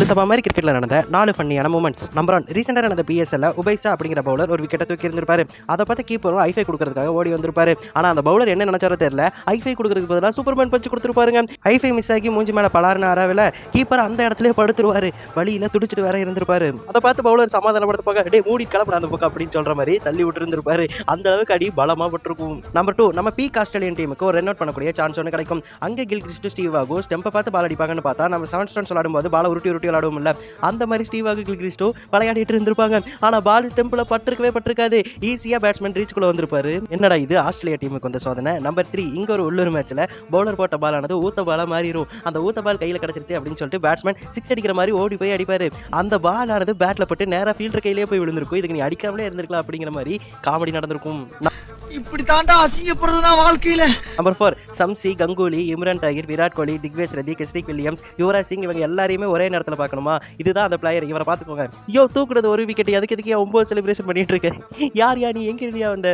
சபா மாதிரி கிரிக்கெட்ல நடந்த 4 ஃபன்னியான மூமெண்ட்ஸ். நம்பர் 1, ரீசெண்டாக நடந்த பிஎஸ்எல்ல உபைசா அப்படிங்கிற பவுலர் ஒரு விக்கெட்டை தூக்கி இருந்திருப்பாரு. அதை பார்த்து கீப்பரும் ஐஃபை கொடுக்கறதுக்காக ஓடி வந்திருப்பாரு. ஆனால் அந்த பவுலர் என்ன நினைச்சாரோ தெரியல, ஐஃபை கொடுக்கறதுக்கு பதிலாக சூப்பர்மேன் பஞ்சு கொடுத்துருப்பாருங்க. ஐஃபை மிஸ் ஆகி மூஞ்சி மேலே பலாருன்னு ஆறாவில் கீப்பர் அந்த இடத்துல படுத்துருவாரு. வழியில் துடிச்சிட்டு வேற இருந்திருப்பாரு. அதை பார்த்து பவுலர் சமாதானப்படுத்த போக டே மூடி கிளம்புற அந்த பக்கம் அப்படின்னு சொல்ற மாதிரி தள்ளி விட்டு இருந்திருப்பாரு. அந்த அளவுக்கு அடி பலமா பட்டிருக்கும். நம்பர் 2, நம்ம பீக் ஆஸ்திரேலியன் டீமுக்கு ஒரு ரன் அவுட் பண்ணக்கூடிய சான்ஸ் ஒன்று கிடைக்கும். அங்கே கில்கிறிஸ்ட் ஸ்டீவ் ஆகும் ஸ்டெம்பை பார்த்து பால் அடிப்பாங்கன்னு பார்த்தா நம்ம 7 ஸ்டோன்ஸ் விளையாடும்போது பாலை உருட்டி விளையாடுவோம் இல்ல, அந்த மாதிரி ஸ்டீவ் ஆகு கில்கிறிஸ்டோ விளையாடிட்டு இருந்திருப்பாங்க. ஆனா பால் ஸ்டெம்பில் பட்டிருக்காது. ஈஸியா பேட்ஸ்மேன் ரீச்சுக்குள்ள வந்திருப்பாரு. என்னடா இது ஆஸ்திரேலியா டீமுக்கு வந்த சோதனை. நம்பர் 3, இங்க ஒரு உள்ளூர் மேட்ச்ல பவுலர் போட்ட பாலானது ஊத்த பாலா மாறிடும். அந்த ஊத்த பால் கையில கிடைச்சிருச்சு அப்படின்னு சொல்லிட்டு பேட்ஸ்மேன் 6 அடிக்கிற மாதிரி ஓடி போய் அடிப்பாரு. அந்த பாலானது பேட்ல பட்டு நேரா ஃபீல்டர் கையிலேயே போய் விழுந்திருக்கும். இதுக்கு நீ அடிக்காமலே இருந்திருக்கலாம் அப்படிங்கிற மாதிரி காமெடி நடந்திருக்கும். இப்படி தாண்டா அசிங்கப்படுறதுனா வாழ்க்கையில. Number 4, Shamsi, Ganguly, Imran Tahir, Virat Kohli, Digvesh Reddy, கிறிஸ்டிக் Williams, Yuvraj Singh இவங்க எல்லாரையுமே ஒரே நேரத்தில் பார்க்கணுமா? இதுதான் அந்த பிளேயர். இவரை பார்த்துக்கோங்க. தூக்குறது ஒரு விக்கெட், அதுக்கு எதுக்கு 9 செலிப்ரேஷன் பண்ணிட்டு இருக்க? யார் நீ எங்க இருந்தியா வந்த?